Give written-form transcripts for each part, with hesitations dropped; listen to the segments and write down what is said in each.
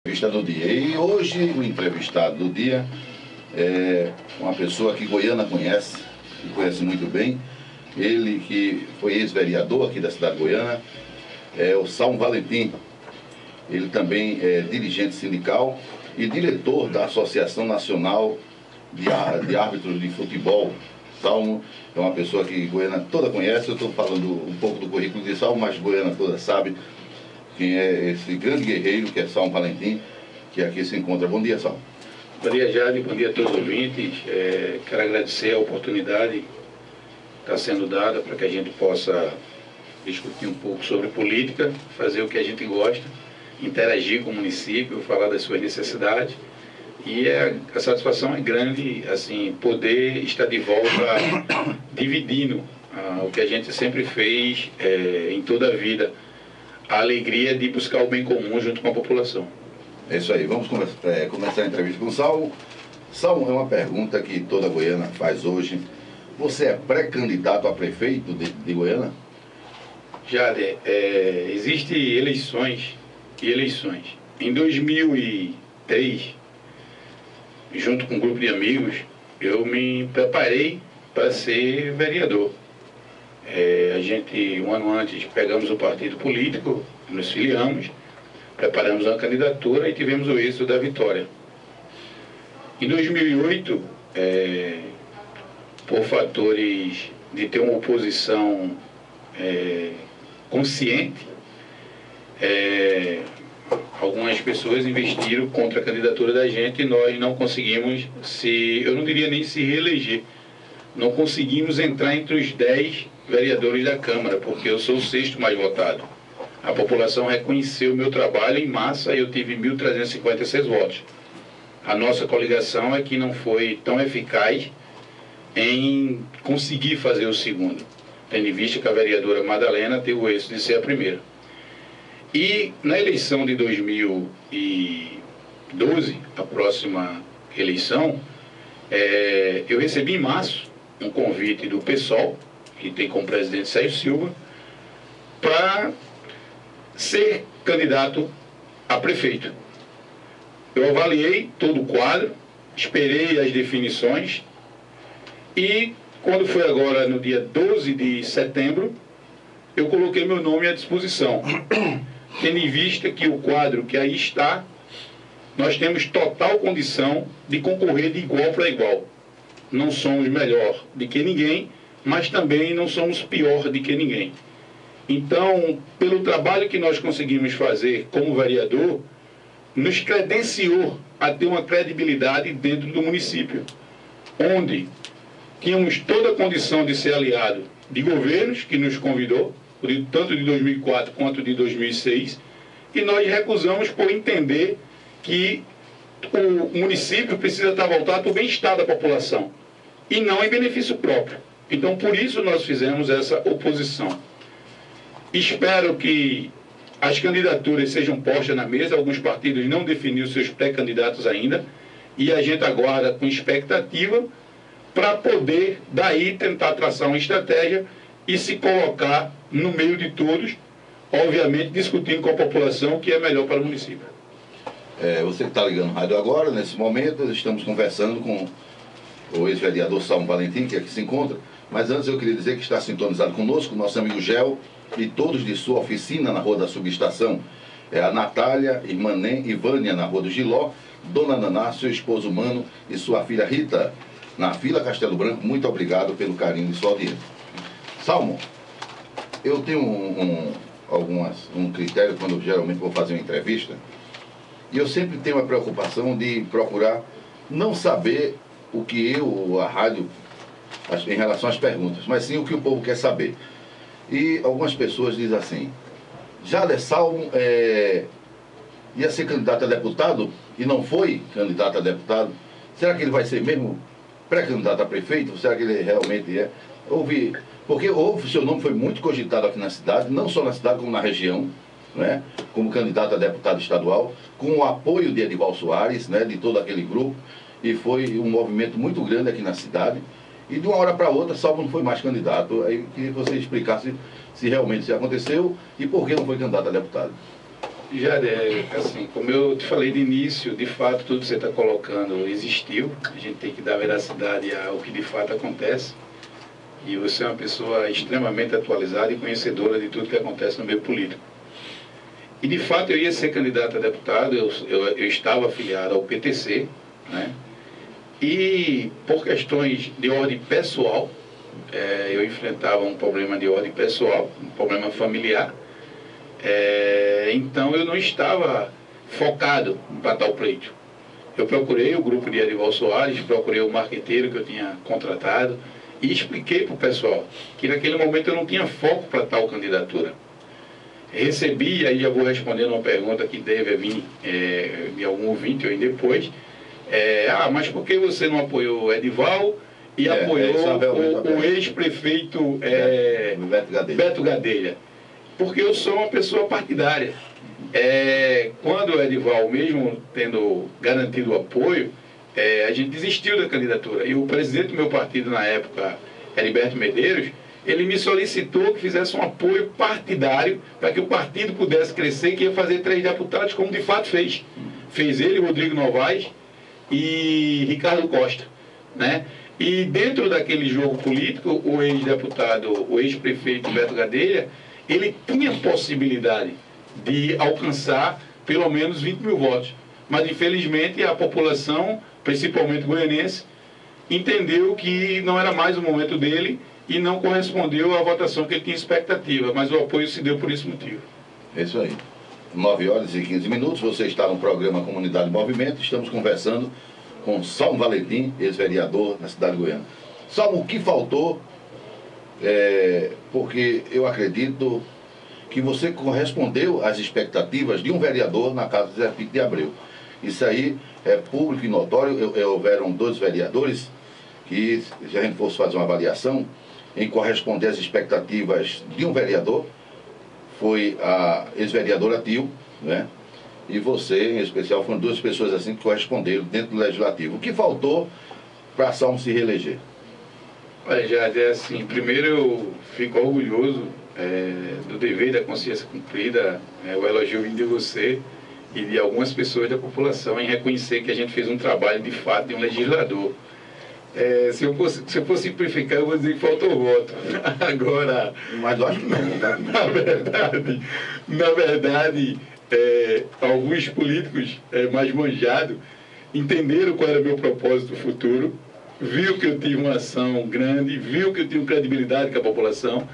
Entrevista do dia. E hoje o entrevistado do dia é uma pessoa que Goiânia conhece, que conhece muito bem. Ele que foi ex-vereador aqui da cidade de Goiânia, é o Salmo Valentim. Ele também é dirigente sindical e diretor da Associação Nacional de Árbitros de Futebol. Salmo é uma pessoa que Goiânia toda conhece. Eu estou falando um pouco do currículo de Salmo, mas Goiânia toda sabe quem é esse grande guerreiro que é Salmo Valentim, que aqui se encontra. Bom dia, Salmo. Bom dia, Jade. Bom dia a todos os ouvintes. Quero agradecer a oportunidade que está sendo dada para que a gente possa discutir um pouco sobre política, fazer o que a gente gosta, interagir com o município, falar das suas necessidades. E a satisfação é grande, assim, poder estar de volta dividindo o que a gente sempre fez em toda a vida, a alegria de buscar o bem comum junto com a população. É isso aí, vamos começar a entrevista com o Salmo. Salmo, é uma pergunta que toda Goiânia faz hoje. Você é pré-candidato a prefeito de Goiânia? Jade, existem eleições e eleições. Em 2003, junto com um grupo de amigos, eu me preparei para ser vereador. A gente, um ano antes, pegamos o partido político, nos filiamos, preparamos uma candidatura e tivemos o êxito da vitória. Em 2008, por fatores de ter uma oposição consciente, algumas pessoas investiram contra a candidatura da gente e nós não conseguimos eu não diria nem se reeleger, não conseguimos entrar entre os 10 vereadores da Câmara, porque eu sou o 6º mais votado. A população reconheceu o meu trabalho em massa e eu tive 1.356 votos. A nossa coligação é que não foi tão eficaz em conseguir fazer o segundo, tendo em vista que a vereadora Madalena teve o êxito de ser a primeira. E na eleição de 2012, a próxima eleição, eu recebi em março um convite do PSOL, que tem como presidente Sérgio Silva, para ser candidato a prefeito. Eu avaliei todo o quadro, esperei as definições e quando foi agora no dia 12 de setembro, eu coloquei meu nome à disposição, tendo em vista que o quadro que aí está, nós temos total condição de concorrer de igual para igual. Não somos melhor do que ninguém, mas também não somos pior do que ninguém. Então, pelo trabalho que nós conseguimos fazer como vereador, nos credenciou a ter uma credibilidade dentro do município, onde tínhamos toda a condição de ser aliado de governos que nos convidou, tanto de 2004 quanto de 2006, e nós recusamos por entender que o município precisa estar voltado para o bem-estar da população, e não em benefício próprio. Então, por isso nós fizemos essa oposição. Espero que as candidaturas sejam postas na mesa. Alguns partidos não definiram seus pré-candidatos ainda, e a gente aguarda com expectativa para poder, daí, tentar traçar uma estratégia e se colocar no meio de todos, obviamente discutindo com a população o que é melhor para o município. Você que está ligando o rádio agora, nesse momento, estamos conversando com o ex-vereador Salmo Valentim, que aqui se encontra. Mas antes eu queria dizer que está sintonizado conosco nosso amigo Gel e todos de sua oficina na Rua da Subestação. A Natália, irmã Ivânia na Rua do Giló, Dona Naná, seu esposo Mano e sua filha Rita na Vila Castelo Branco. Muito obrigado pelo carinho de sua audiência. Salmo, eu tenho um critério quando eu geralmente vou fazer uma entrevista, e eu sempre tenho a preocupação de procurar não saber o que a rádio, em relação às perguntas, mas sim o que o povo quer saber. E algumas pessoas dizem assim: Jader Salmo ia ser candidato a deputado e não foi candidato a deputado. Será que ele vai ser mesmo pré-candidato a prefeito? Será que ele realmente é? Porque o seu nome foi muito cogitado aqui na cidade, não só na cidade como na região, né, como candidato a deputado estadual, com o apoio de Edival Soares, né, de todo aquele grupo, e foi um movimento muito grande aqui na cidade. E de uma hora para outra, Salmo não foi mais candidato. Aí eu queria que você explicasse se realmente isso aconteceu e por que não foi candidato a deputado. Já, assim, como eu te falei de início, de fato, tudo que você está colocando existiu. A gente tem que dar veracidade ao que de fato acontece. E você é uma pessoa extremamente atualizada e conhecedora de tudo que acontece no meio político. E, de fato, eu ia ser candidato a deputado, eu estava afiliado ao PTC, né? E, por questões de ordem pessoal, eu enfrentava um problema de ordem pessoal, um problema familiar. Então eu não estava focado para tal pleito. Eu procurei o grupo de Edivaldo Soares, procurei o marqueteiro que eu tinha contratado e expliquei para o pessoal que naquele momento eu não tinha foco para tal candidatura. Recebi, aí já vou respondendo uma pergunta que deve vir de algum ouvinte ou depois, mas por que você não apoiou o Edivaldo e apoiou o ex-prefeito Beto Gadelha? Porque eu sou uma pessoa partidária. Quando o Edivaldo, mesmo tendo garantido o apoio, a gente desistiu da candidatura. E o presidente do meu partido na época, Heriberto Medeiros, ele me solicitou que fizesse um apoio partidário para que o partido pudesse crescer, que ia fazer 3 deputados, como de fato fez. Fez ele, Rodrigo Novaes e Ricardo Costa, né? E dentro daquele jogo político, o ex-deputado, o ex-prefeito Beto Gadelha, ele tinha possibilidade de alcançar pelo menos 20 mil votos. Mas, infelizmente, a população, principalmente goianense, entendeu que não era mais o momento dele e não correspondeu à votação que ele tinha expectativa. Mas o apoio se deu por esse motivo. É isso aí. 9h15. Você está no programa Comunidade Movimento. Estamos conversando com Salmo Valentim, ex-vereador na cidade de Goiânia. Salmo, o que faltou? Porque eu acredito que você correspondeu às expectativas de um vereador na casa de Zé Pico de Abreu. Isso aí é público e notório. Houveram 2 vereadores que, se a gente fosse fazer uma avaliação, em corresponder às expectativas de um vereador, foi a ex-vereadora Tio, né? E você, em especial, foram 2 pessoas assim que corresponderam dentro do Legislativo. O que faltou para Salmo se reeleger? Olha, já assim, primeiro eu fico orgulhoso do dever e da consciência cumprida, o elogio vindo de você e de algumas pessoas da população em reconhecer que a gente fez um trabalho de fato de um legislador. Se eu for simplificar, eu vou dizer que faltou voto. Agora, mas eu acho que não, tá? Na verdade, alguns políticos mais manjados entenderam qual era o meu propósito futuro, viu que eu tive uma ação grande, viu que eu tinha credibilidade com a população,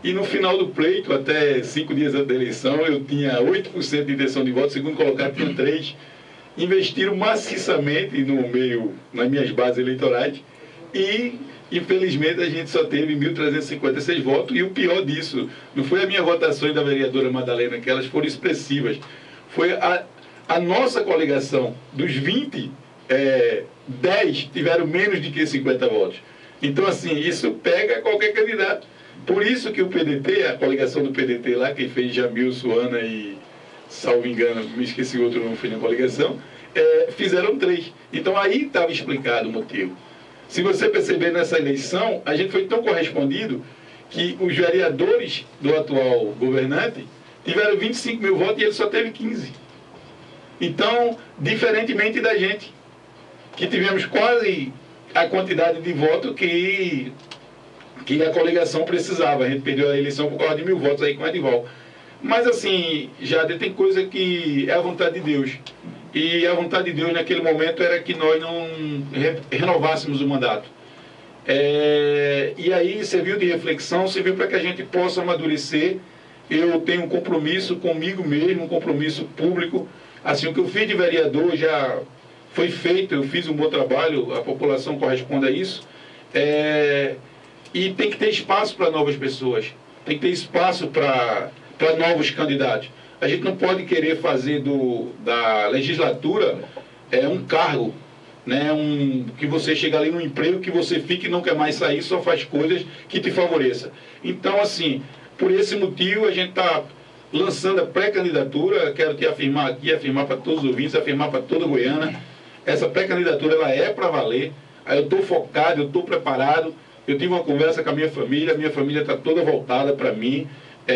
e no final do pleito, até 5 dias antes da eleição, eu tinha 8% de intenção de voto, segundo colocado tinha 3%, investiram maciçamente nas minhas bases eleitorais, e infelizmente a gente só teve 1.356 votos, e o pior disso, não foi a minha votação e da vereadora Madalena, que elas foram expressivas, foi a nossa coligação, dos 20, 10 tiveram menos de que 50 votos. Então, assim, isso pega qualquer candidato. Por isso que o PDT, a coligação do PDT lá, quem fez Jamil, Suana e, salvo engano, me esqueci outro, não fui na coligação, fizeram 3. Então, aí estava explicado o motivo. Se você perceber nessa eleição, a gente foi tão correspondido que os vereadores do atual governante tiveram 25 mil votos e ele só teve 15. Então, diferentemente da gente, que tivemos quase a quantidade de votos que a coligação precisava. A gente perdeu a eleição por causa de 1.000 votos aí com o Edivaldo. Mas assim, já tem coisa que é a vontade de Deus. E a vontade de Deus naquele momento era que nós não renovássemos o mandato. E aí serviu de reflexão, serviu para que a gente possa amadurecer. Eu tenho um compromisso comigo mesmo, um compromisso público. Assim, o que eu fiz de vereador já foi feito, eu fiz um bom trabalho, a população corresponde a isso. E tem que ter espaço para novas pessoas, tem que ter espaço para novos candidatos. A gente não pode querer fazer da legislatura um cargo, né, que você chega ali no emprego, que você fica e não quer mais sair, só faz coisas que te favoreçam. Então, assim, por esse motivo, a gente está lançando a pré-candidatura. Quero te afirmar aqui, afirmar para todos os ouvintes, afirmar para toda Goiânia. Essa pré-candidatura ela é para valer. Aí eu estou focado, eu estou preparado. Eu tive uma conversa com a minha família está toda voltada para mim.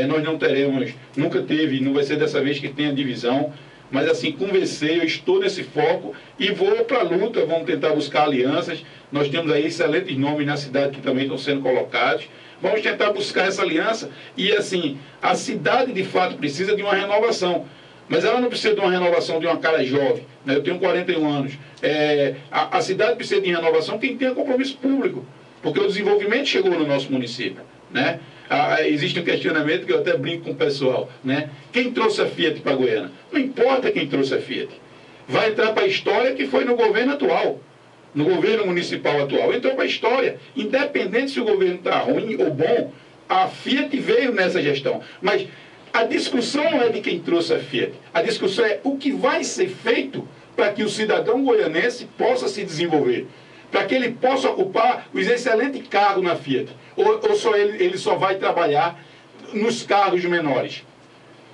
nós não teremos, nunca teve, não vai ser dessa vez que tenha divisão, mas assim, conversei, eu estou nesse foco e vou para a luta, vamos tentar buscar alianças. Nós temos aí excelentes nomes na cidade que também estão sendo colocados. Vamos tentar buscar essa aliança e assim, a cidade de fato precisa de uma renovação. Mas ela não precisa de uma renovação de uma cara jovem, né? Eu tenho 41 anos. A cidade precisa de renovação quem tem compromisso público, porque o desenvolvimento chegou no nosso município, né? Existe um questionamento que eu até brinco com o pessoal, né? Quem trouxe a Fiat para Goiânia? Não importa quem trouxe a Fiat. Vai entrar para a história que foi no governo atual, no governo municipal atual. Entrou para a história. Independente se o governo está ruim ou bom, a Fiat veio nessa gestão. Mas a discussão não é de quem trouxe a Fiat. A discussão é o que vai ser feito para que o cidadão goianense possa se desenvolver, para que ele possa ocupar os excelentes cargos na Fiat. Ou só ele só vai trabalhar nos cargos menores.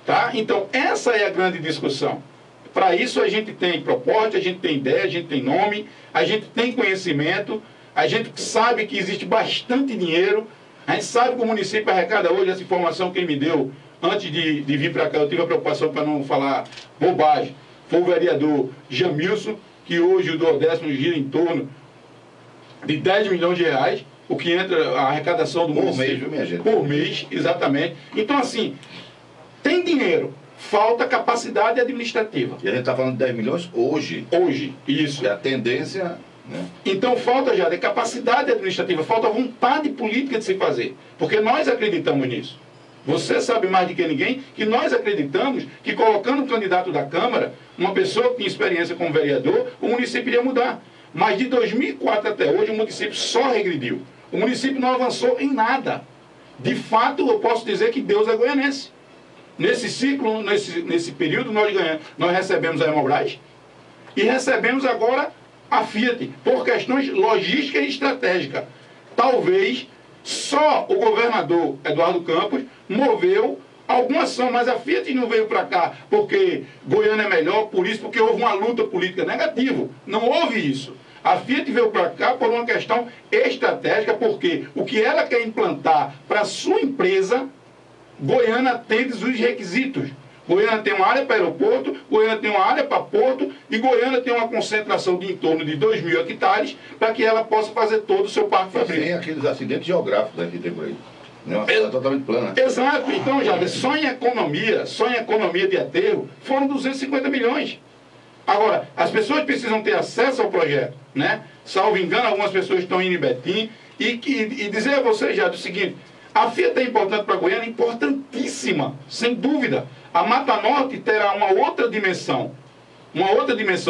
Tá? Então, essa é a grande discussão. Para isso, a gente tem proposta, a gente tem ideia, a gente tem nome, a gente tem conhecimento, a gente sabe que existe bastante dinheiro, a gente sabe que o município arrecada hoje, essa informação que ele me deu antes de vir para cá, eu tive a preocupação para não falar bobagem. Foi o vereador Jamilson, que hoje o Duodécimo gira em torno de 10 milhões de reais, o que entra a arrecadação do município. Por mês, viu, minha gente? Por mês, exatamente. Então, assim, tem dinheiro, falta capacidade administrativa. E a gente está falando de 10 milhões hoje. Hoje, isso. E a tendência, né? Então, falta já de capacidade administrativa, falta vontade política de se fazer. Porque nós acreditamos nisso. Você sabe mais do que ninguém que nós acreditamos que colocando um candidato da Câmara, uma pessoa que tem experiência como vereador, o município iria mudar. Mas de 2004 até hoje o município só regrediu. O município não avançou em nada. De fato, eu posso dizer que Deus é goianense. Nesse ciclo, nesse período, nós recebemos a Hemobras e recebemos agora a Fiat, por questões logísticas e estratégicas. Talvez só o governador Eduardo Campos moveu alguma ação, mas a Fiat não veio para cá porque Goiânia é melhor, por isso, porque houve uma luta política negativa. Não houve isso. A Fiat veio para cá por uma questão estratégica, porque o que ela quer implantar para a sua empresa, Goiânia atende os requisitos. Goiânia tem uma área para aeroporto, Goiânia tem uma área para porto e Goiânia tem uma concentração de em torno de 2.000 hectares para que ela possa fazer todo o seu parque fabril. Sem aqueles acidentes geográficos aqui tem por aí. Não é uma cidade totalmente plana. Exato. Então, Jader, só em economia de aterro foram 250 milhões. Agora, as pessoas precisam ter acesso ao projeto, né? Salvo engano, algumas pessoas estão indo em Betim e dizer a você, Jader, o seguinte: a Fiat é importante para Goiânia, importantíssima, sem dúvida. A Mata Norte terá uma outra dimensão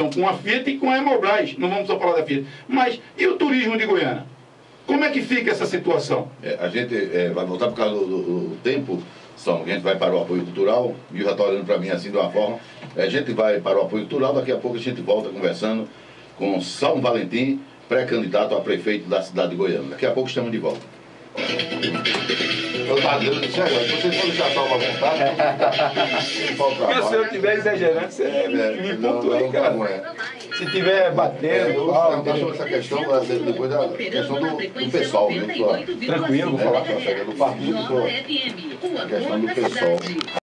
com a Fiat e com a Hemobras. Não vamos só falar da Fiat. Mas e o turismo de Goiânia? Como é que fica essa situação? A gente vai voltar por causa do tempo, São, que a gente vai para o apoio cultural, e já está olhando para mim assim de uma forma. A gente vai para o apoio cultural, daqui a pouco a gente volta conversando com São Valentim, pré-candidato a prefeito da cidade de Goiânia. Daqui a pouco estamos de volta. Eu estava dizendo, sério, vocês podem deixar salva à vontade. Se eu estiver exagerando, você me pontua aí, cara. Não é. Se estiver batendo, sobre essa questão, depois da questão do pessoal, né? Tranquilo, vou falar. Do partido, a questão do pessoal.